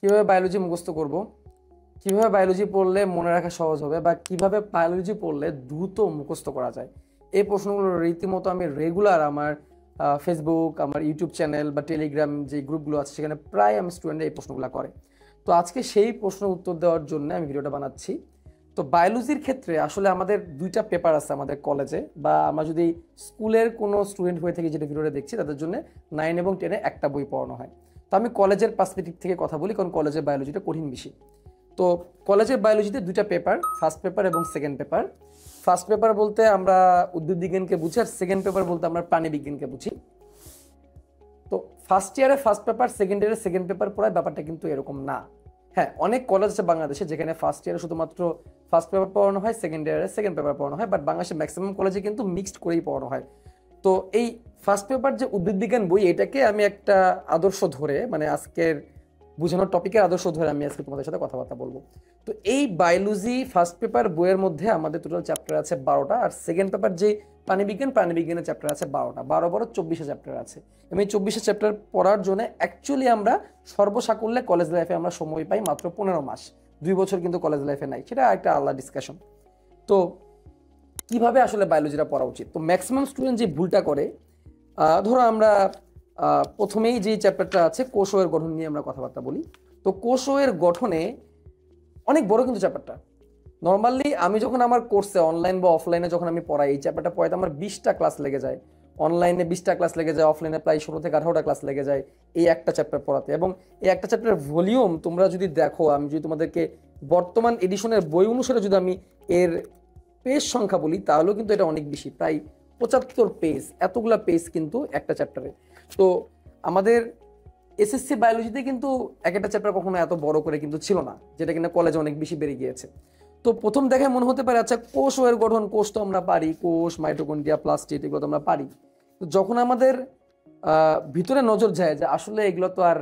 কিভাবে বায়োলজি মুখস্থ করব, কিভাবে বায়োলজি পড়লে মনে রাখা সহজ হবে, বা কিভাবে বায়োলজি পড়লে দ্রুত মুখস্থ করা যায়, এই প্রশ্নগুলো রীতিমতো আমি রেগুলার আমার ফেসবুক, আমার ইউটিউব চ্যানেল বা টেলিগ্রাম যে গ্রুপগুলো আছে সেখানে প্রায় আমি স্টুডেন্টরা এই প্রশ্নগুলো করে। তো আজকে সেই প্রশ্ন উত্তর দেওয়ার জন্য আমি ভিডিওটা বানাচ্ছি। তো বায়োলজির ক্ষেত্রে আসলে আমাদের দুইটা পেপার আছে আমাদের কলেজে, বা আমরা যদি স্কুলের কোনো স্টুডেন্ট হয়ে থাকি যেটা ভিডিওটা দেখছি তাদের জন্য 9 এবং 10-এ একটা বই পড়ানো হয়। তো আমি কলেজের পার্সপেক্টিভ থেকে কথা বলি, কারণ কলেজের বায়োলজিটা কঠিন বিষয়। তো কলেজের বায়োলজিতে দুইটা পেপার, ফার্স্ট পেপার এবং সেকেন্ড পেপার। ফার্স্ট পেপার বলতে আমরা উদ্ভিদ বিজ্ঞানকে বুঝি, আর সেকেন্ড পেপার বলতে আমরা প্রাণী বিজ্ঞানকে বুঝি। তো ফার্স্ট ইয়ারে ফার্স্ট পেপার, সেকেন্ড ইয়ারে সেকেন্ড পেপার পড়ায় ব্যাপারটা কিন্তু এরকম না। হ্যাঁ, অনেক কলেজ আছে বাংলাদেশে যেখানে ফার্স্ট ইয়ারে শুধুমাত্র ফার্স্ট পেপার পড়ানো হয়, সেকেন্ড ইয়ারে সেকেন্ড পেপার পড়ানো হয়, বাট বাংলাদেশের ম্যাক্সিমাম কলেজে কিন্তু মিক্সড করেই পড়ানো হয়। তো এই ফার্স্ট পেপার যে উদ্ভিদ বিজ্ঞান বই, এটাকে আমি একটা আদর্শ ধরে, মানে আজকের বোঝানোর টপিকের আদর্শ ধরে আমি আজকে তোমাদের সাথে কথাবার্তা বলবো। তো এই বায়োলজি ফার্স্ট পেপার বইয়ের মধ্যে আমাদের টোটাল চ্যাপ্টার আছে 12টা, আর সেকেন্ড পেপার যে প্রাণীবিজ্ঞানের চ্যাপ্টার আছে 12টা, 12 24 চ্যাপ্টার আছে। এবং এই 24 চ্যাপ্টার পড়ার জন্য অ্যাকচুয়ালি আমরা সর্বসাকুল্যে কলেজ লাইফে আমরা সময় পাই মাত্র 15 মাস, 2 বছর কিন্তু কলেজ লাইফে নাই, সেটা একটা আলাদা ডিসকাশন। তো কিভাবে আসলে বায়োলজিটা পড়া উচিত? তো ম্যাক্সিমাম স্টুডেন্ট যে ভুলটা করে, ধরো আমরা প্রথমেই যে চ্যাপ্টারটা আছে কোষের গঠন নিয়ে আমরা কথাবার্তা বলি। তো কোষের গঠনে অনেক বড় কিন্তু চ্যাপ্টারটা। নর্মালি আমি যখন আমার কোর্সে অনলাইন বা অফলাইনে যখন আমি পড়াই, এই চ্যাপ্টারটা পড়াইতে আমার 20টা ক্লাস লেগে যায়, অনলাইনে 20টা ক্লাস লেগে যায়, অফলাইনে প্রায় 16 থেকে 18টা ক্লাস লেগে যায় এই একটা চ্যাপ্টার পড়াতে। এবং এই একটা চ্যাপ্টারের ভলিউম তোমরা যদি দেখো, আমি যদি তোমাদেরকে বর্তমান এডিশনের বই অনুসারে যদি আমি এর পেজ সংখ্যা বলি, তাহলেও কিন্তু এটা অনেক বেশি, প্রায় 75 পেজ, এতগুলা পেজ কিন্তু একটা চ্যাপ্টারে। তো আমাদের এসএসসি বায়োলজিতে কিন্তু এক একটা চ্যাপ্টার কখনো এত বড় করে কিন্তু ছিল না, যেটা কিনা কলেজে অনেক বেশি বেড়ে গিয়েছে। তো প্রথম দেখায় মনে হতে পারে আচ্ছা কোষ ও এর গঠন, কোষ তো আমরা পারি, কোষ, মাইটোকন্ড্রিয়া, প্লাস্টিড, এগুলো তো আমরা পারি। তো যখন আমাদের ভিতরে নজর যায় যে আসলে এগুলো তো আর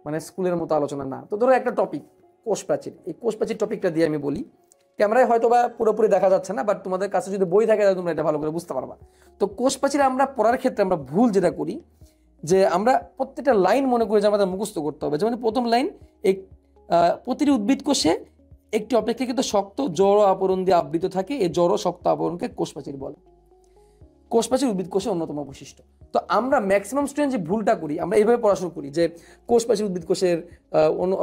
মানে স্কুলের মতো আলোচনা না। তো ধরো একটা টপিক কোষ প্রাচীর, এই কোষ প্রাচীর টপিকটা দিয়ে আমি বলি। ক্যামেরায় হয়তো বা পুরোপুরি দেখা যাচ্ছে না, বাট তোমাদের কাছে যদি বই থাকে তাহলে তোমরা এটা ভালো করে বুঝতে পারবা। তো কোষ প্রাচীর আমরা পড়ার ক্ষেত্রে আমরা ভুল যেটা করি, যে আমরা প্রত্যেকটা লাইন মনে করি যে আমাদের মুখস্থ করতে হবে। যেমন প্রথম লাইন, এই প্রতিটি উদ্ভিদ কোষে একটি অপেক্ষাকৃত শক্ত জড় আবরণ দিয়ে আবৃত থাকে, এই জড় শক্ত আবরণকে কোষ প্রাচীর বলে। কোষ প্রাচীর উদ্ভিদ কোষের অন্যতম বৈশিষ্ট্য। তো আমরা ম্যাক্সিমাম স্টুডেন্ট যে ভুলটা করি, আমরা এইভাবে পড়াশোনা করি যে কোষ প্রাচীর উদ্ভিদ কোষের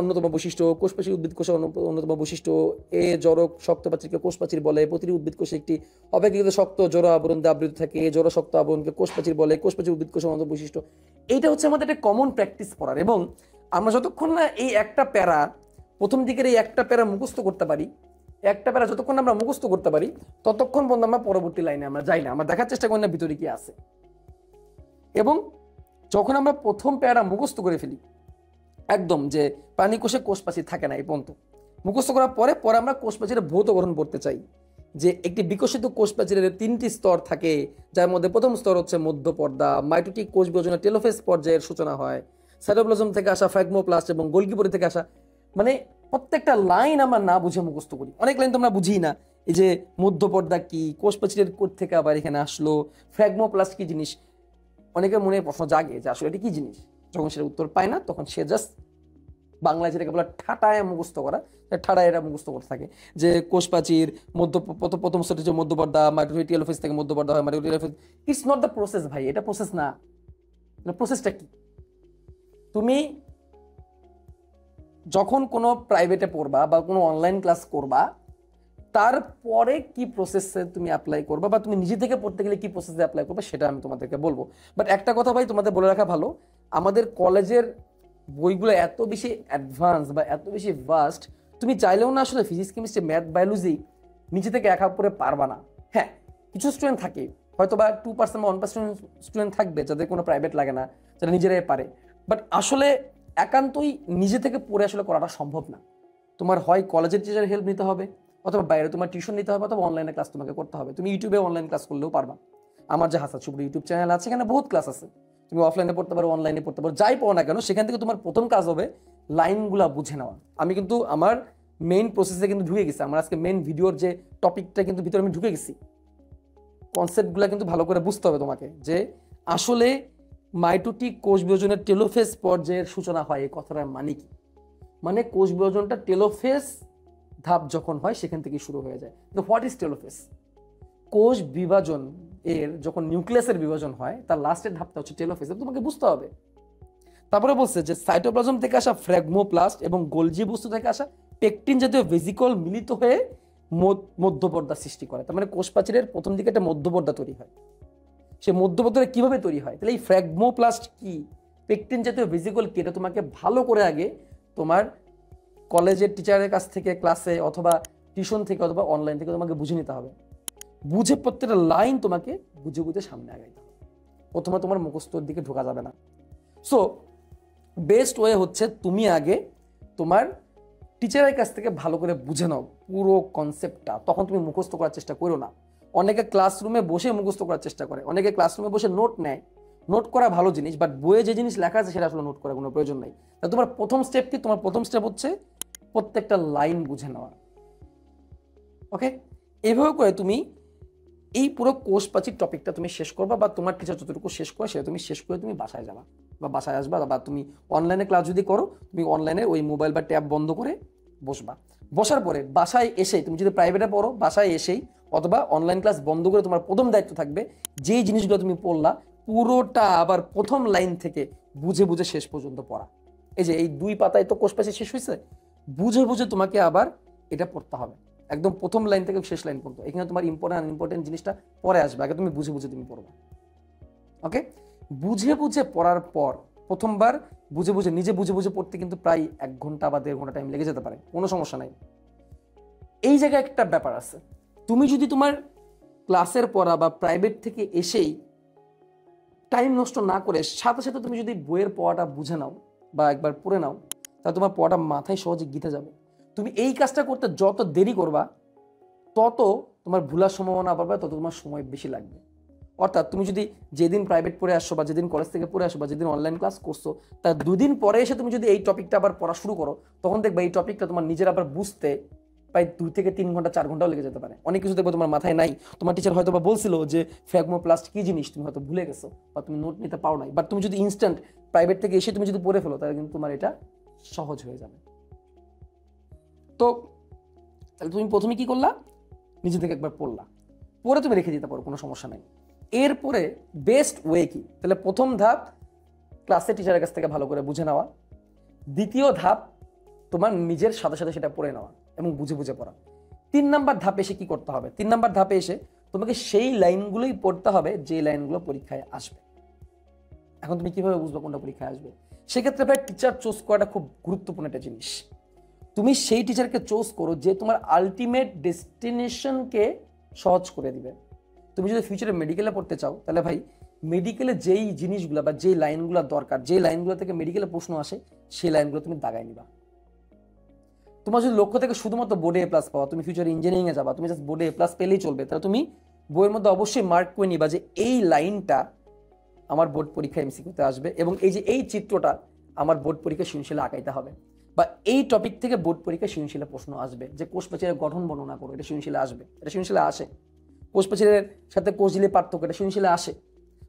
অন্যতম বৈশিষ্ট্য, কোষ প্রাচীর উদ্ভিদ কোষের অন্যতম বৈশিষ্ট্য, এ জড় শক্ত প্রাচীরকে কোষ প্রাচীর বলে, প্রতিটি উদ্ভিদ কোষে একটি অপেক্ষাকৃত শক্ত জড় আবরণ দিয়ে আবৃত থাকে, এই জড় শক্ত আবরণকে কোষ প্রাচীর বলে, কোষ প্রাচীর উদ্ভিদ কোষের অন্যতম বৈশিষ্ট্য। এইটা হচ্ছে আমাদের একটা কমন প্র্যাকটিস পড়ার। এবং আমরা যতক্ষণ না এই একটা প্যারা, প্রথম দিকের এই একটা প্যারা মুখস্থ করতে পারি, একটা প্যারা যতক্ষণ আমরা মুখস্থ করতে পারি, ততক্ষণ পর্যন্ত আমরা পরবর্তী লাইনে আমরা যাই না, আমরা দেখার চেষ্টা করি না ভিতরে কি আছে। এবং যখন আমরা প্রথম প্যারা মুখস্থ করে ফেলি একদম, যে প্রাণী কোষে কোষ প্রাচীর থাকে না, এই পর্যন্ত মুখস্থ করার পরে পরে আমরা কোষ প্রাচীরের ভৌত গঠন পড়তে চাই, যে একটি বিকশিত কোষ প্রাচীরের 3টি স্তর থাকে, যার মধ্যে প্রথম স্তর হচ্ছে মধ্যপর্দা, মাইটোটিক কোষ বিভাজনের টেলোফেজ পর্যায়ের সূচনা হয়, সাইটোপ্লাজম থেকে আসা ফ্র্যাগমোপ্লাস্ট এবং গোলগি পরি থেকে আসা। মানে প্রত্যেকটা লাইন আমরা না বুঝে মুখস্থ করি, অনেক লাইন তো আমরা বুঝি না, এই যে মধ্যপর্দা কি, কোষ প্রাচীরের কোথা থেকে আবার এখানে আসলো, ফ্র্যাগমোপ্লাস্ট কি জিনিস, অনেকের মনে প্রশ্ন জাগে যে আসলে এটা কি জিনিস। যখন সেটা উত্তর পায় না, তখন সে জাস্ট বাংলায় যেটাকে বলে ঠাটায় মুখস্থ করা, ঠাটায় এটা মুখস্থ করতে থাকে যে কোষ প্রাচীর প্রথম স্তর হচ্ছে মধ্যপর্দা, মাইটোটিক টেলোফেজ থেকে মধ্যপর্দা হয়, mitotic telophase. It's not the process ভাই, এটা প্রসেস না। প্রসেসটা কি? তুমি যখন কোনো প্রাইভেটে পড়বা বা কোনো অনলাইন ক্লাস করবা, তারপরে কি প্রসেসে তুমি অ্যাপ্লাই করবা, বা তুমি নিজে থেকে পড়তে গেলে কি প্রসেসে অ্যাপ্লাই করবে, সেটা আমি তোমাদেরকে বলবো। বাট একটা কথা ভাই তোমাদের বলে রাখা ভালো, আমাদের কলেজের বইগুলো এত বেশি অ্যাডভান্স বা এত বেশি ভাস্ট, তুমি চাইলেও না আসলে ফিজিক্স, কেমিস্ট্রি, ম্যাথ, বায়োলজি নিজে থেকে একা করে পারবা না। হ্যাঁ, কিছু স্টুডেন্ট থাকে, হয়তো বা 2% বা 1% স্টুডেন্ট থাকবে যাদের কোনো প্রাইভেট লাগে না, যারা নিজেরাই পারে। বাট আসলে একান্তই নিজে থেকে পড়ে আসলে করাটা সম্ভব না। তোমার হয় কলেজের টিচারের হেল্প নিতে হবে, অথবা বাইরে তোমার টিউশন নিতে হবে, অথবা অনলাইনে ক্লাস তোমাকে করতে হবে। তুমি ইউটিউবে অনলাইন ক্লাস করলেও পারবা। আমার যে হাসান শুভ্র ইউটিউব চ্যানেল আছে, এখানে বহুত ক্লাস আছে, তুমি অফলাইনে পড়তে পারো, অনলাইনে পড়তে পারো, যাই পড়ো না কেন, সেখান থেকে তোমার প্রথম কাজ হবে লাইনগুলা বুঝে নেওয়া। আমি কিন্তু আমার মেইন প্রসেসে কিন্তু ঢুকে গেছি, আমার আজকে মেইন ভিডিওর যে টপিকটা কিন্তু ভিতরে আমি ঢুকে গেছি। কনসেপ্টগুলো কিন্তু ভালো করে বুঝতে হবে তোমাকে, যে আসলে মাইটোটিক কোষ বিভাজনের টেলোফেজ পর্যায়ের সূচনা হয়, এই কথাটার মানে কি। মানে কোষ বিভাজনটা টেলোফেজ ধাপ যখন হয় সেখান থেকে শুরু হয়ে যায়। তো হোয়াট ইজ টেলোফেজ? কোষ বিভাজন এর যখন নিউক্লিয়াসের বিভাজন হয় তার লাস্টের ধাপটা হচ্ছে টেলোফেজ, তোমাকে বুঝতে হবে। তারপরে বলছে যে সাইটোপ্লাজম থেকে আসা ফ্র্যাগমোপ্লাস্ট এবং গোলজি বস্তু থেকে আসা পেকটিন জাতীয় ভেসিকল মিলিত হয়ে মধ্যপর্দা সৃষ্টি করে। তার মানে কোষ প্রাচীরের প্রথম দিকে একটা মধ্যপর্দা তৈরি হয়। সে মধ্যপর্দা কিভাবে তৈরি হয়? তাহলে এই ফ্র্যাগমোপ্লাস্ট কি, পেকটিন জাতীয় ভেসিকল কি, এটা তোমাকে ভালো করে আগে তোমার কলেজের টিচারের কাছ থেকে, ক্লাসে অথবা টিউশন থেকে অথবা অনলাইন থেকে তোমাকে বুঝে নিতে হবে। বুঝে প্রত্যেকটা লাইন তোমাকে বুঝে বুঝে সামনে আগাইতে হবে। প্রথমে তোমার মুখস্থর দিকে ঢোকা যাবে না। সো বেস্ট ওয়ে হচ্ছে তুমি আগে তোমার টিচারের কাছ থেকে ভালো করে বুঝে নাও পুরো কনসেপ্টটা, তখন তুমি মুখস্থ করার চেষ্টা করো না। অনেকে ক্লাসরুমে বসে মুখস্থ করার চেষ্টা করে, অনেকে ক্লাসরুমে বসে নোট নেয়। নোট করা ভালো জিনিস, বাট বইয়ে যে জিনিস লেখা আছে সেটা আসলে নোট করার কোনো প্রয়োজন নেই। তা তোমার প্রথম স্টেপ কি? তোমার প্রথম স্টেপ হচ্ছে প্রত্যেকটা লাইন বুঝে নেওয়া। ওকে, এইভাবে করে তুমি এই পুরো কোষ প্রাচীর টপিকটা তুমি শেষ করবা, বা তোমার টিচার যতটুকু শেষ করে সেটা তুমি শেষ করে তুমি বাসায় যাবা বা বাসায় আসবা, বা তুমি অনলাইনে ক্লাস যদি করো তুমি অনলাইনে ওই মোবাইল বা ট্যাব বন্ধ করে বসবা। বসার পরে বাসায় এসেই তুমি যদি প্রাইভেটে পড়ো, বাসায় এসেই অথবা অনলাইন ক্লাস বন্ধ করে তোমার প্রথম দায়িত্ব থাকবে যেই জিনিসগুলো তুমি পড়লা পুরোটা আবার প্রথম লাইন থেকে বুঝে বুঝে শেষ পর্যন্ত পড়া। এই যে এই 2 পাতায় তো কোষ প্রাচীর শেষ হয়েছে, বুঝে বুঝে তোমাকে আবার এটা পড়তে হবে একদম প্রথম লাইন থেকে শেষ লাইন পর্যন্ত। এখানে তোমার ইম্পর্টেন্ট জিনিসটা পরে আসবে, আগে তুমি বুঝে বুঝে তুমি পড়বা। ওকে, বুঝে বুঝে পড়ার পর প্রথমবার বুঝে বুঝে নিজে বুঝে বুঝে পড়তে কিন্তু প্রায় 1 ঘন্টা বা 1.5 ঘন্টা টাইম লেগে যেতে পারে, কোনো সমস্যা নাই। এই জায়গায় একটা ব্যাপার আছে, তুমি যদি তোমার ক্লাসের পড়া বা প্রাইভেট থেকে এসেই টাইম নষ্ট না করে সাথে সাথে তুমি যদি বইয়ের পড়াটা বুঝে নাও বা একবার পড়ে নাও, তাহলে তোমার পড়াটা মাথায় সহজে গেঁথে যাবে। তুমি এই কাজটা করতে যত দেরি করবা তত তোমার ভুলার সম্ভাবনা বাড়বে, তত তোমার সময় বেশি লাগবে। অর্থাৎ তুমি যদি যেদিন প্রাইভেট পড়ে আসছো বা যেদিন কলেজ থেকে পড়ে আসো বা যেদিন অনলাইন ক্লাস করছো তার 2 দিন পরে এসে তুমি যদি এই টপিকটা আবার পড়া শুরু করো, তখন দেখবে এই টপিকটা তোমার নিজের আবার বুঝতে প্রায় 2 থেকে 3 ঘন্টা 4 ঘন্টাও লেগে যেতে পারে। অনেক কিছু দেখবো তোমার মাথায় নাই, তোমার টিচার হয়তো বা বলছিল যে ফ্র্যাগমোপ্লাস্ট কি জিনিস, তুমি হয়তো ভুলে গেছো বা তুমি নোট নিতে পারো নাই। বাট তুমি যদি ইনস্ট্যান্ট প্রাইভেট থেকে এসে তুমি যদি পড়ে ফেলো তাহলে কিন্তু তোমার এটা সহজ হয়ে যাবে। তো তাহলে তুমি প্রথমে কি করলা? নিজে থেকে একবার পড়লা, পরে তুমি রেখে দিতে পারো, কোনো সমস্যা নাই। এরপরে বেস্ট ওয়ে কি? তাহলে প্রথম ধাপ ক্লাসে টিচারের কাছ থেকে ভালো করে বুঝে নেওয়া, দ্বিতীয় ধাপ তোমার নিজের সাথে সাথে সেটা পড়ে নেওয়া এবং বুঝে বুঝে পড়া। 3 নাম্বার ধাপে এসে কি করতে হবে? 3 নাম্বার ধাপে এসে তোমাকে সেই লাইনগুলোই পড়তে হবে যে লাইনগুলো পরীক্ষায় আসবে। এখন তুমি কিভাবে বুঝবে কোনটা পরীক্ষায় আসবে? সেক্ষেত্রে ভাই টিচার চুজ করাটা খুব গুরুত্বপূর্ণ একটা জিনিস। তুমি সেই টিচারকে চুজ করো যে তোমার আলটিমেট ডেস্টিনেশনকে সহজ করে দিবে। তুমি যদি ফিউচারে মেডিকেলে পড়তে চাও তাহলে ভাই মেডিকেলে যেই জিনিসগুলো বা যেই লাইনগুলো দরকার, যেই লাইনগুলো থেকে মেডিকেলে প্রশ্ন আসে সেই লাইনগুলো তুমি দাগায় নিবা। তোমার যদি লক্ষ্য থেকে শুধুমাত্র বোর্ডে A+ পাওয়া, তুমি ফিউচারে ইঞ্জিনিয়ারিংয়ে যাবা, তুমি জাস্ট বোর্ডে A+ পেলেই চলবে, তাহলে তুমি বইয়ের মধ্যে অবশ্যই মার্ক করে নিবা যে এই লাইনটা আমার বোর্ড পরীক্ষায় এমসিকিউতে আসবে এবং এই যে এই চিত্রটা আমার বোর্ড পরীক্ষায় সৃজনশীলে আঁকাইতে হবে, বা এই টপিক থেকে বোর্ড পরীক্ষায় সৃজনশীলে প্রশ্ন আসবে। যে কোষ প্রাচীরের গঠন বর্ণনা করো, এটা সৃজনশীলে আসবে, এটা সৃজনশীলে আসে। কোষ প্রাচীরের সাথে কোষ ঝিল্লির পার্থক্য, এটা সৃজনশীলে আসে।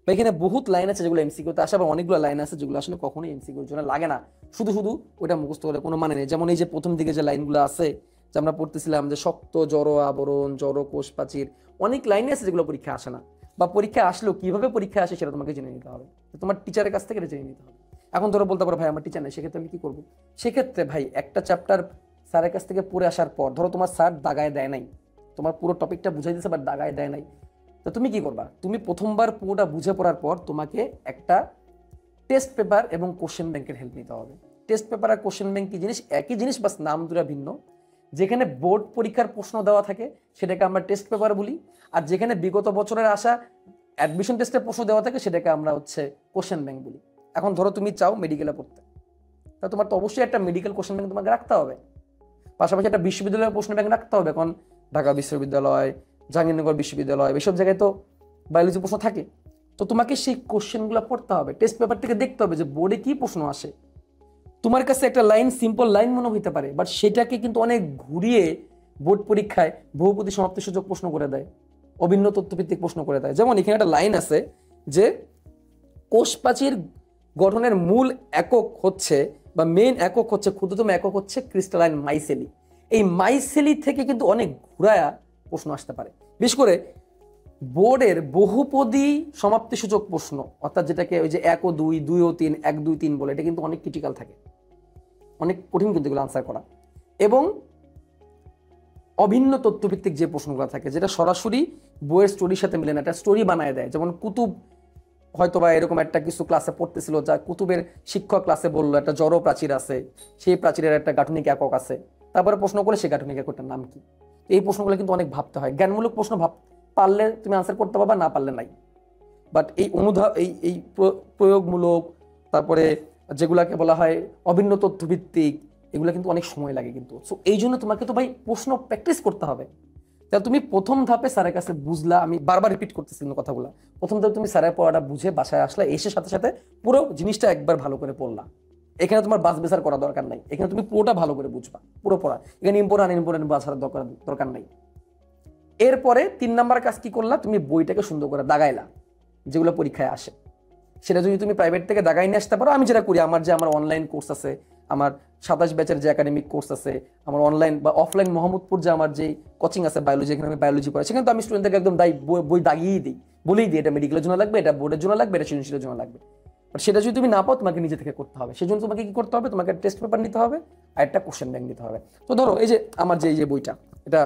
বা এখানে বহুত লাইন আছে যেগুলো এমসিকিউতে আসে, আবার অনেকগুলো লাইন আছে যেগুলো আসলে কখনোই এমসিকিউর জন্য লাগে না। শুধু শুধু ওটা মুখস্থ করে কোনো মানে নেই। যেমন এই যে প্রথম দিকে যে লাইনগুলো আছে যে আমরা পড়তেছিলাম যে শক্ত জড় আবরণ, জড় কোষ প্রাচীর, অনেক লাইন আছে যেগুলো পরীক্ষা আসে না, বা পরীক্ষা আসলেও কিভাবে পরীক্ষা আসে সেটা তোমাকে জেনে নিতে হবে, তোমার টিচারের কাছ থেকে এটা জেনে নিতে হবে। এখন ধরো বলতে পারো ভাই আমার টিচার নেই, সেক্ষেত্রে আমি কি করবো? সেক্ষেত্রে ভাই একটা চ্যাপ্টার স্যারের কাছ থেকে পড়ে আসার পর, ধরো তোমার স্যার দাগায় দেয় নাই, তোমার পুরো টপিকটা বুঝাই দিয়েছে বাট দাগায় দেয় নাই, তো তুমি কি করবা? তুমি প্রথমবার পুরোটা বুঝে পড়ার পর তোমাকে একটা টেস্ট পেপার এবং কোশ্চেন ব্যাংকের হেল্প নিতে হবে। টেস্ট পেপার আর কোশ্চেন ব্যাংক কি জিনিস? একই জিনিস, বাস নাম দুটো ভিন্ন। যেখানে বোর্ড পরীক্ষার প্রশ্ন দেওয়া থাকে সেটাকে আমরা টেস্ট পেপার বলি, আর যেখানে বিগত বছরের আসা অ্যাডমিশন টেস্টের প্রশ্ন দেওয়া থাকে সেটাকে আমরা হচ্ছে কোশ্চেন ব্যাংক বলি। এখন ধরো তুমি চাও মেডিকেলে পড়তে, তা তোমার তো অবশ্যই একটা মেডিকেল কোশ্চেন ব্যাংক তোমাকে রাখতে হবে, পাশাপাশি একটা বিশ্ববিদ্যালয়ের প্রশ্ন ব্যাংক রাখতে হবে। এখন ঢাকা বিশ্ববিদ্যালয়, জাহাঙ্গীরনগর বিশ্ববিদ্যালয়, এসব জায়গায় তো বায়োলজি প্রশ্ন থাকে, তো তোমাকে সেই কোশ্চেনগুলো পড়তে হবে, টেস্ট পেপার থেকে দেখতে হবে যে বোর্ডে কি প্রশ্ন আসে। তোমার কাছে একটা লাইন সিম্পল লাইন মনে হইতে পারে, বাট সেটাকে কিন্তু অনেক ঘুরিয়ে বোর্ড পরীক্ষায় বহুপদী সমাপ্তি সূচক প্রশ্ন করে দেয়, অভিন্ন তথ্যভিত্তিক প্রশ্ন করে দেয়। যেমন এখানে একটা লাইন আছে যে কোষ প্রাচীর গঠনের মূল একক হচ্ছে বা মেইন একক হচ্ছে, ক্ষুদ্রতম একক হচ্ছে ক্রিস্টালাইন মাইসেলি। এই মাইসেলি থেকে কিন্তু অনেক ঘুরায়া প্রশ্ন আসতে পারে, বিশেষ করে বোর্ডের বহুপদী সমাপ্তিসূচক প্রশ্ন, অর্থাৎ যেটাকে ওই যে 1 ও 2, 2 ও 3, 1 2 3 বলে, এটা কিন্তু অনেক ক্রিটিক্যাল থাকে, অনেক কঠিন কিন্তু এগুলো আনসার করা। এবং অভিন্ন তথ্যভিত্তিক যে প্রশ্নগুলো থাকে, যেটা সরাসরি বইয়ের স্টোরির সাথে মিলে না, একটা স্টোরি বানায় দেয়। যেমন কুতুব হয়তো বা এরকম একটা কিছু ক্লাসে পড়তেছিল, যা কুতুবের শিক্ষক ক্লাসে বললো একটা জড় প্রাচীর আছে, সেই প্রাচীরের একটা গাঠনিক একক আছে, তারপরে প্রশ্ন করলে সেই গাঠনিক এককটার নাম কি। এই প্রশ্নগুলো কিন্তু অনেক ভাবতে হয়। জ্ঞানমূলক প্রশ্ন পারলে তুমি আনসার করতে পারবা, না পারলে নাই। বাট এই এই প্রয়োগমূলক, তারপরে যেগুলাকে বলা হয় অভিন্ন তথ্যভিত্তিক, এগুলো কিন্তু অনেক সময় লাগে কিন্তু। সো এই জন্য তোমাকে তো ভাই প্রশ্ন প্র্যাকটিস করতে হবে। তাহলে তুমি প্রথম ধাপে স্যারের কাছে বুঝলা, আমি বারবার রিপিট করতেছি কিন্তু কথাগুলো, প্রথম ধাপে তুমি স্যারের পড়াটা বুঝে বাসায় আসলা, এসে সাথে সাথে পুরো জিনিসটা একবার ভালো করে পড়লা। এখানে তোমার বাস বেসার করা দরকার নাই, এখানে তুমি পুরোটা ভালো করে বুঝবা, পুরো পড়া। এখানে ইম্পর্টেন্ট বাসার দরকার নাই। এরপরে 3 নাম্বার কাজ কি করলা, তুমি বইটাকে সুন্দর করে দাগাইলা, যেগুলো পরীক্ষায় আসে। সেটা যদি তুমি প্রাইভেট থেকে দাগাই নিয়ে আসতে পারো, আমি যেটা করি, আমার অনলাইন কোর্স আছে, আমার 27 ব্যাচের যে একাডেমিক কোর্স আছে, আমার অনলাইন বা অফলাইন মোহাম্মদপুর যে আমার যে কোচিং আছে বায়োলজি, এখানে আমি বায়োলজি পড়াই, সেখানে তো আমি স্টুডেন্টদেরকে একদম বই দাগিয়ে দিই, বলেই দিই এটা মেডিকেলের জন্য লাগবে, এটা বোর্ডের জন্য লাগবে, এটা সৃজনশীলের জন্য লাগবে। বাট সেটা যদি তুমি না পাও, তোমাকে নিজে থেকে করতে হবে। সেই জন্য তোমাকে কি করতে হবে, তোমাকে টেস্ট পেপার নিতে হবে আর একটা কোশ্চেন ব্যাংক নিতে হবে। তো ধরো এই যে আমার যে বইটা, এটা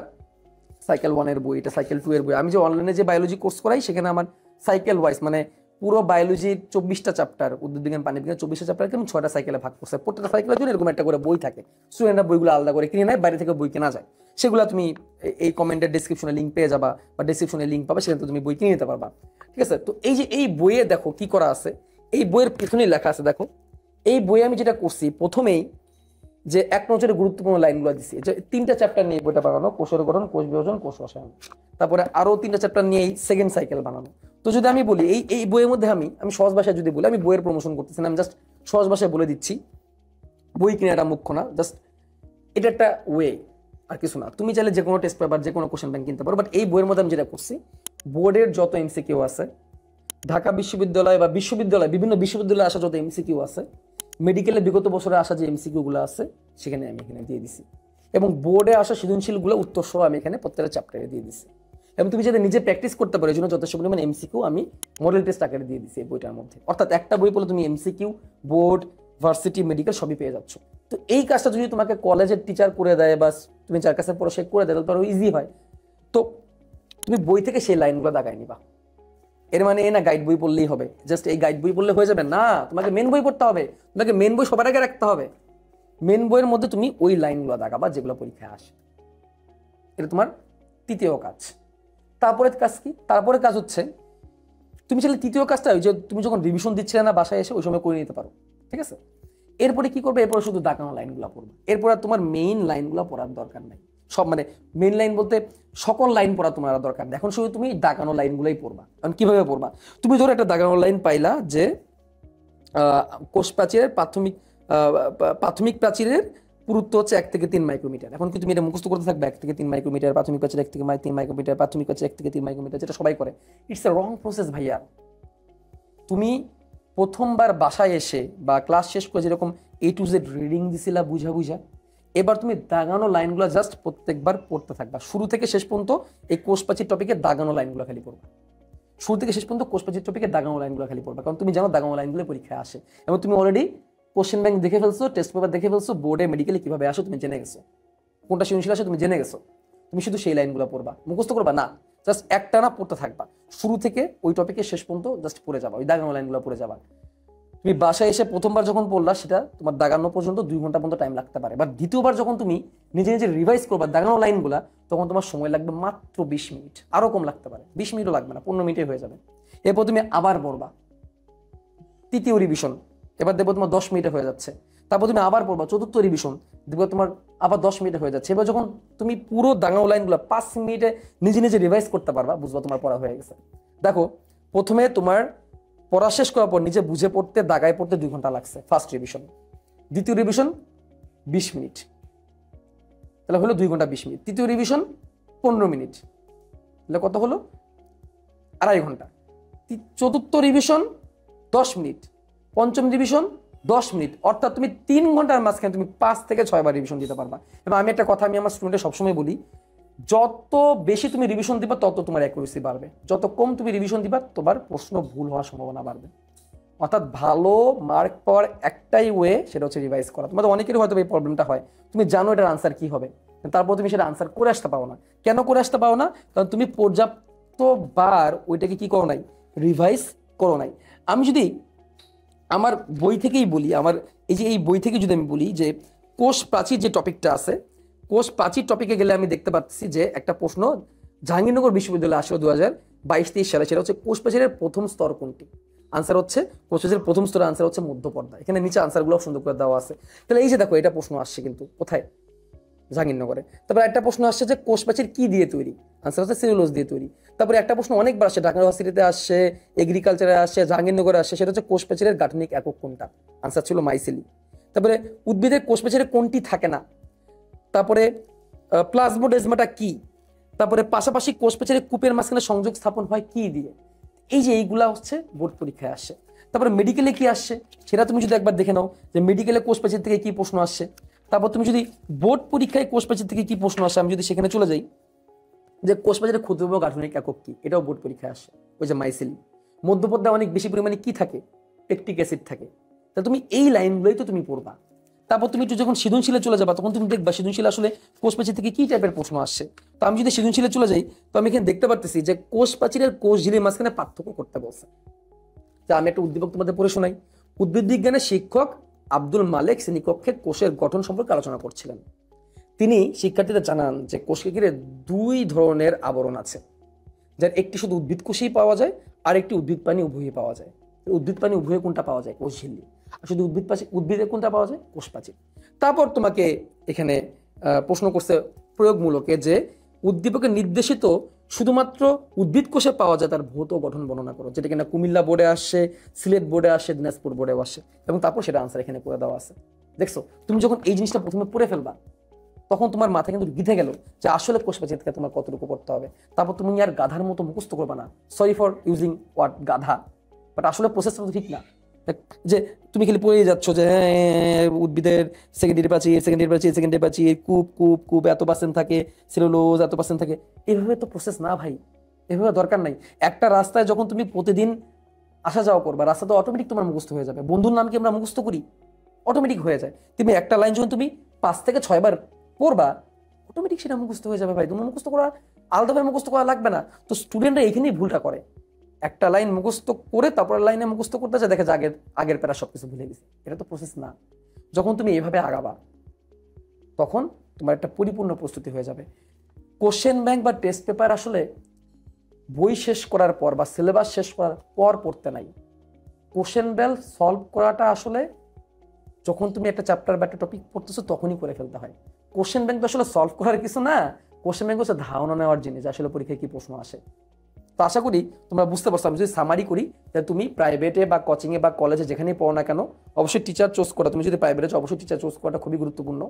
সাইকেল 1 বই, এটা সাইকেল 2 বই। আমি যে অনলাইনে যে বায়োলজি কোর্স করাই, সেখানে আমার সাইকেল ওয়াইজ, মানে পুরো বায়োলজির 24টা চ্যাপ্টার, উদ্ভিদ বিজ্ঞান, প্রাণী বিজ্ঞান 24টা চ্যাপ্টারকে আমি 6টা সাইকেলে ভাগ করছে। প্রত্যেকটা সাইকেলের জন্য এরকম একটা করে বই থাকে। স্টুডেন্টরা বইগুলো আলাদা করে কিনে নেয়, বাইরে থেকে বই কেনা যায়। সেগুলো তুমি এই কমেন্টের ডেসক্রিপশনে লিঙ্ক পেয়ে যাবা, বা ডেসক্রিপশনে লিঙ্ক পাবে, সেখানে তুমি বই কিনে নিতে পারবা। ঠিক আছে? তো এই যে এই বইয়ে দেখো কি করা আছে, এই বইয়ের পিছনেই লেখা আছে। দেখো এই বইয়ে আমি যেটা করছি, প্রথমেই যে এক নজরে গুরুত্বপূর্ণ লাইনগুলো দিচ্ছি, যে 3টা চ্যাপ্টার নিয়ে বইটা বানানো, কোষের গঠন, কোষ বিভাজন, কোষ রসায়ন। তারপরে আরো 3টা চ্যাপ্টার নিয়ে সেকেন্ড সাইকেল বানানো। তো যদি আমি বলি এই বইয়ের মধ্যে আমি সহজ ভাষায় যদি বলি, আমি বইয়ের প্রমোশন করতেছি না, আমি জাস্ট সহজ ভাষায় বলে দিচ্ছি, বই কেনাটা মুখ্য না, জাস্ট এটা একটা ওয়ে, আর কিছু না। তুমি চাইলে যে কোনো টেস্ট পেপার, যে কোনো কোশ্চেন ব্যাংক কিনতে পারো। বাট এই বইয়ের মধ্যে আমি যেটা করছি, বোর্ডের যত এমসিকিউ আছে, ঢাকা বিশ্ববিদ্যালয় বা বিভিন্ন বিশ্ববিদ্যালয়ে আসা যত এমসিকিউ আছে, মেডিকেলে বিগত বছরে আসা যে এমসিকিউ গুলো আছে, সেখানে আমি এখানে দিয়ে দিছি। এবং বোর্ডে আসা সৃজনশীল গুলো উত্তর সহ আমি এখানে প্রত্যেকটা চ্যাপ্টারে দিয়ে দিছি। এবং তুমি যাতে নিজে প্র্যাকটিস করতে পারো, এই জন্য যথেষ্ট পরিমাণ এমসিকিউ আমি মডেল টেস্ট আকারে দিয়ে দিছি এই বইটার মধ্যে। অর্থাৎ একটা বই পড়লে তুমি এমসিকিউ, বোর্ড, ভার্সিটি, মেডিকেল সবই পেয়ে যাচ্ছ। তো এই কাজটা যদি তোমাকে কলেজের টিচার করে দেয়, বা তুমি যার কাছে পড়ো সে করে দেয়, তাহলে ইজি হয়। তো তুমি বই থেকে সেই লাইনগুলো দাগায় নিবা। এর মানে না গাইড বই পড়লেই হবে, জাস্ট এই গাইড বই পড়লে হয়ে যাবে না, তোমাকে মেন বই পড়তে হবে। তোমাকে মেন বই সবার আগে রাখতে হবে। মেন বইয়ের মধ্যে তুমি ওই লাইনগুলো দাগাবা যেগুলো পরীক্ষায় আসে। এটা তোমার তৃতীয় কাজ। তারপরে কাজ কি? তারপরে কাজ হচ্ছে, তুমি চাইলে তৃতীয় কাজটা ওই যে তুমি যখন রিভিশন দিচ্ছিলে না বাসায় এসে, ওই সময় করে নিতে পারো। ঠিক আছে? এরপরে কি করবে? এরপরে শুধু দাগানো লাইনগুলো পড়বে। এরপরে তোমার মেইন লাইনগুলো পড়ার দরকার নাই। সব মানে মেইন লাইন বলতে সকল লাইন পড়া তোমার দরকার নেই। এখন শুধু তুমি দাগানো লাইনগুলোই পড়বা। কারণ কিভাবে পড়বা? তুমি ধরো একটা দাগানো লাইন পাইলা যে কোষ প্রাচীরের প্রাথমিক প্রাচীরের পুরুত্ব হচ্ছে 1 থেকে 3 মাইক্রোমিটার। এখন কি তুমি এটা মুখস্থ করতে থাকবে? 1 থেকে 3 মাইক্রোমিটার, প্রাথমিক প্রাচীর 1 থেকে 3 মাইক্রোমিটার, প্রাথমিক প্রাচীর 1 থেকে 3 মাইক্রোমিটার, যেটা সবাই করে। ইটস এ রং প্রসেস ভাইয়া। তুমি প্রথমবার বাসায় এসে বা ক্লাস শেষ করে যেরকম A to Z রিডিং দিছিলা বুঝা, এবার তুমি দাগানো লাইনগুলো জাস্ট প্রত্যেকবার পড়তে থাকবা। শুরু থেকে শেষ পর্যন্ত এই কোষ প্রাচীর টপিকে দাগানো লাইনগুলো খালি পড়বা। শুরু থেকে শেষ পর্যন্ত কোষ প্রাচীর টপিকে দাগানো লাইনগুলো খালি পড়বা, কারণ তুমি জানো দাগানো লাইনগুলো পরীক্ষায় আসে। এবং তুমি অলরেডি কোশ্চেন ব্যাংক দেখে ফেলছো, টেস্ট পেপার দেখে ফেলছো, বোর্ডে মেডিকেলে কিভাবে আসো তুমি জেনে গেছো, কোনটা সৃজনশীল আসে তুমি জেনে গেছো। তুমি শুধু সেই লাইনগুলো পড়বা, মুখস্থ করবা না, জাস্ট একটানা পড়তে থাকবা। শুরু থেকে ওই টপিকে শেষ পর্যন্ত জাস্ট পড়ে যাবা, ওই দাগানো লাইনগুলো পড়ে যাবা। তুমি বাসায় এসে প্রথমবার যখন পড়লা, সেটা তোমার দাগানো পর্যন্ত 2 ঘন্টা পর্যন্ত টাইম লাগতে পারে। বা দ্বিতীয়বার যখন তুমি নিজে নিজে রিভাইজ করবা দাগানো লাইনগুলা, তখন তোমার সময় লাগবে মাত্র 20 মিনিট, আরো কম লাগতে পারে, 20 মিনিটও লাগবে না, 15 মিনিটে হয়ে যাবে। এরপর তুমি আবার পড়বা তৃতীয় রিভিশন, এবার দেখবো তোমার 10 মিনিটে হয়ে যাচ্ছে। তারপর তুমি আবার পড়বা চতুর্থ রিভিশন, দেখবো তোমার আবার 10 মিনিটে হয়ে যাচ্ছে। এবার যখন তুমি পুরো দাগানো লাইনগুলো 5 মিনিটে নিজে নিজে রিভাইজ করতে পারবা, বুঝবা তোমার পড়া হয়ে গেছে। দেখো প্রথমে তোমার পড়া শেষ করার পর নিজে বুঝে পড়তে, দাগায় পড়তে 2 ঘন্টা লাগছে ফার্স্ট রিভিশন। দ্বিতীয় রিভিশন 20 মিনিট, তাহলে হলো 2 ঘন্টা 20 মিনিট। তৃতীয় রিভিশন 15 মিনিট, তাহলে কত হলো? 2.5 ঘন্টা। চতুর্থ রিভিশন 10 মিনিট, পঞ্চম রিভিশন 10 মিনিট, অর্থাৎ তুমি 3 ঘন্টার মাঝখানে তুমি 5 থেকে 6 বার রিভিশন দিতে পারবা। এবং আমি একটা কথা আমি আমার স্টুডেন্টে সবসময় বলি, যত বেশি তুমি রিভিশন দিবা তত তোমার অ্যাকুরেসি বাড়বে, যত কম তুমি রিভিশন দিবা তোমার প্রশ্ন ভুল হওয়ার সম্ভাবনা বাড়বে। অর্থাৎ ভালো মার্ক পাওয়ার একটাই ওয়ে, সেটা হচ্ছে রিভাইজ করা। তোমাদের অনেকেরই হয়তো এই প্রবলেমটা হয়, তুমি জানো এটার আনসার কি হবে, তারপর তুমি সেটা আনসার করে আসতে পারো না। কেন করে আসতে পারো না? কারণ তুমি পর্যাপ্তবার ওইটাকে কি করো নাই, রিভাইজ করো নাই। আমি যদি আমার বই থেকেই বলি, আমার এই বই থেকে যদি আমি বলি যে কোষ প্রাচীর যে টপিকটা আছে, কোষ প্রাচীর টপিকে গেলে আমি দেখতে পাচ্ছি যে একটা প্রশ্ন জাহাঙ্গীরনগর বিশ্ববিদ্যালয়ে আসলো 2022-23 সালে, সেটা হচ্ছে কোষ প্রাচীরের প্রথম স্তর কোনটি। আনসার হচ্ছে কোষ প্রাচীরের প্রথম স্তরের আনসার হচ্ছে মধ্যপর্দা। এখানে নিচে আনসারগুলো সুন্দর করে দেওয়া আছে। তাহলে এই যে দেখো, এটা প্রশ্ন আসছে কিন্তু কোথায়, জাহাঙ্গীরনগরে। তারপরে একটা প্রশ্ন আসছে যে কোষ প্রাচীর কি দিয়ে তৈরি, আনসার হচ্ছে সেলুলোজ দিয়ে তৈরি। তারপরে একটা প্রশ্ন অনেকবার আসছে, ঢাকা ইউনিভার্সিটিতে আসছে, এগ্রিকালচারে আসছে, জাহাঙ্গীরনগরে আসছে, সেটা হচ্ছে কোষ প্রাচীরের গাঠনিক একক কোনটা, আনসার ছিল মাইসেলি। তারপরে উদ্ভিদের কোষ প্রাচীরে কোনটি থাকে না, তারপরে প্লাজমোডেজমাটা কি, তারপরে পাশাপাশি কোষ প্রাচীরে কূপের মাঝখানে সংযোগ স্থাপন হয় কি দিয়ে। এই যে এইগুলা হচ্ছে বোর্ড পরীক্ষায় আসছে। তারপরে মেডিকেলে কি আসছে সেটা তুমি যদি একবার দেখে নাও যে মেডিকেলে কোষ প্রাচীর থেকে কি প্রশ্ন আসছে। তারপর তুমি যদি বোর্ড পরীক্ষায় কোষ প্রাচীর থেকে কি প্রশ্ন আসে, আমি যদি সেখানে চলে যাই যে কোষ প্রাচীরের ক্ষুদ্রতম গাঠনিক একক কি, এটাও বোর্ড পরীক্ষায় আসে, ওই যে মাইসেলি। মধ্যপর্দায় অনেক বেশি পরিমাণে কি থাকে, পেকটিক অ্যাসিড থাকে। তাহলে তুমি এই লাইনগুলোই তো তুমি পড়বা। তারপর তুমি একটু যখন সৃজনশীলে চলে যাবা, তখন তুমি দেখবা সৃজনশীল আসলে কোষ প্রাচীর থেকে কি টাইপের প্রশ্ন আসছে। তো আমি যদি সৃজনশীলে চলে যাই, তো আমি এখানে দেখতে পারতেছি যে কোষ প্রাচীরের কোষ ঝিল্লির মাঝখানে পার্থক্য করতে বলছে। যে আমি একটা উদ্দীপক তোমাদের পড়ে শোনাই। উদ্ভিদ বিজ্ঞানের শিক্ষক আব্দুল মালেক শ্রেণীকক্ষে কোষের গঠন সম্পর্কে আলোচনা করছিলেন। তিনি শিক্ষার্থীদের জানান যে কোষকে ঘিরে 2 ধরনের আবরণ আছে, যার একটি শুধু উদ্ভিদ কোষেই পাওয়া যায়, আর একটি উদ্ভিদ প্রাণী উভয়ই পাওয়া যায়। উদ্ভিদ প্রাণী উভয়ে কোনটা পাওয়া যায়, কোষ ঝিল্লি। আর শুধু উদ্ভিদের কোনটা পাওয়া যায়, কোষ প্রাচীর। তারপর তোমাকে এখানে প্রশ্ন করছে প্রয়োগমূলকে যে উদ্দীপকের নির্দেশিত শুধুমাত্র উদ্ভিদ কোষে পাওয়া যায় তার ভৌত গঠন বর্ণনা করো, যেটা কিনা কুমিল্লা বোর্ডে আসছে, সিলেট বোর্ডে আসে, দিনাজপুর বোর্ডেও আসে, এবং তারপর সেটা আনসার এখানে করে দেওয়া আছে। দেখছো, তুমি যখন এই জিনিসটা প্রথমে পড়ে ফেলবা, তখন তোমার মাথা কিন্তু গিথে গেল যে আসলে কোষ প্রাচীর থেকে তোমার কতটুকু পড়তে হবে। তারপর তুমি আর গাধার মতো মুখস্থ করবে না, সরি ফর ইউজিং ওয়ার্ড গাধা, বাট আসলে প্রসেসটা তো ঠিক না যে তুমি খালি পড়ে যাচ্ছ যে উদ্ভিদের সেকেন্ডারি প্রাচীর, কূপ এত পার্সেন্ট থাকে, সেলুলোজ এত পার্সেন্ট থাকে। এভাবে তো প্রসেস না ভাই, এভাবে দরকার নাই। একটা রাস্তায় যখন তুমি প্রতিদিন আসা যাওয়া করবা, রাস্তা তো অটোমেটিক তোমার মুখস্থ হয়ে যাবে। বন্ধুর নাম কি আমরা মুখস্থ করি, অটোমেটিক হয়ে যায়। তুমি একটা লাইন যখন তুমি 5 থেকে 6 বার পড়বা, অটোমেটিক সেটা মুখস্থ হয়ে যাবে ভাই। তোমার মুখস্থ করা আলাদাভাবে মুখস্থ করা লাগবে না। তো স্টুডেন্টরা এখানেই ভুলটা করে, একটা লাইন মুখস্থ করে তারপর লাইনে মুখস্থ করতে যায়, দেখে যে আগের প্যারা সবকিছু ভুলে গেছে। এটা তো প্রসেস না। যখন তুমি এভাবে আগাবা, তখন তোমার একটা পরিপূর্ণ প্রস্তুতি হয়ে যাবে। কোশ্চেন ব্যাংক বা টেস্ট পেপার আসলে বই শেষ করার পর বা সিলেবাস শেষ করার পর পড়তে নাই। কোশ্চেন ব্যাংক সলভ করাটা আসলে যখন তুমি একটা চ্যাপ্টার বা একটা টপিক পড়তেছো তখনই করে ফেলতে হয়। কোশ্চেন ব্যাংক তো আসলে সলভ করার কিছু না, কোশ্চেন ব্যাংক হচ্ছে ধারণা নেওয়ার জিনিস, আসলে পরীক্ষায় কি প্রশ্ন আসে। তো আশা করি তোমরা বুঝতে পারছো। আমি যদি সামারি করি, তাহলে তুমি প্রাইভেটে বা কোচিংয়ে বা কলেজে যেখানেই পড়ো না কেন, অবশ্যই টিচার চুজ করা। তুমি যদি প্রাইভেটে চাও, অবশ্যই টিচার চুজ করাটা খুবই গুরুত্বপূর্ণ।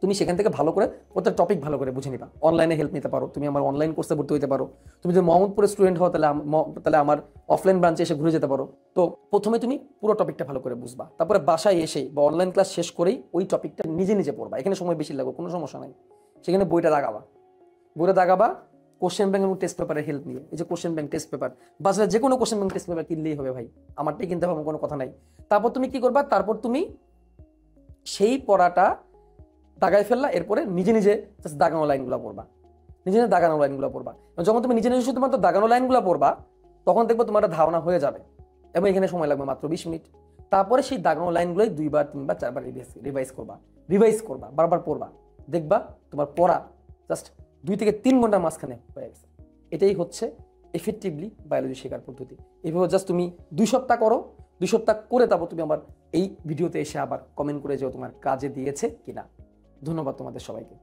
তুমি সেখান থেকে ভালো করে প্রত্যেক টপিক ভালো করে বুঝে নিবা। অনলাইনে হেল্প নিতে পারো, তুমি আমার অনলাইন কোর্সে ভর্তি হতে পারো। তুমি যদি মোহাম্মদপুরের স্টুডেন্ট হও, তাহলে আমার অফলাইন ব্রাঞ্চে এসে ঘুরে যেতে পারো। তো প্রথমে তুমি পুরো টপিকটা ভালো করে বুঝবা, তারপরে বাসায় এসেই বা অনলাইন ক্লাস শেষ করেই ওই টপিকটা নিজে নিজে পড়বা। এখানে সময় বেশি লাগবে, কোনো সমস্যা নাই। সেখানে বইটা দাগাবা কোশ্চেন ব্যাংক এবং টেস্ট পেপারের হেল্প নিয়ে। এই যে কোশ্চেন ব্যাংক টেস্ট পেপার, বাজারে যে কোনো কোশ্চেন ব্যাংক টেস্ট পেপার কিনলেই হবে ভাই, আমারটাই কিনতে হবে কোনো কথা নাই। তারপর তুমি কি করবা, তারপর তুমি সেই পড়াটা দাগাই ফেললা, এরপরে নিজে নিজে দাগানো লাইনগুলো পড়বা, যখন তুমি নিজে নিজে শুধুমাত্র দাগানো লাইনগুলো পড়বা, তখন দেখবো তোমার ধারণা হয়ে যাবে। এবং এখানে সময় লাগবে মাত্র 20 মিনিট। তারপরে সেই দাগানো লাইনগুলোই 2 বার 3 বার 4 বার রিভাইজ করবা, বারবার পড়বা। দেখবা তোমার পড়া জাস্ট 2 থেকে 3 ঘন্টার মাঝখানে হয়ে গেছে। এটাই হচ্ছে এফেক্টিভলি বায়োলজি শেখার পদ্ধতি। এইভাবে জাস্ট তুমি 2 সপ্তাহ করো, 2 সপ্তাহ করে তারপর তুমি আমার এই ভিডিওতে এসে আবার কমেন্ট করে যাও তোমার কাজে দিয়েছে কিনা। ধন্যবাদ তোমাদের সবাইকে।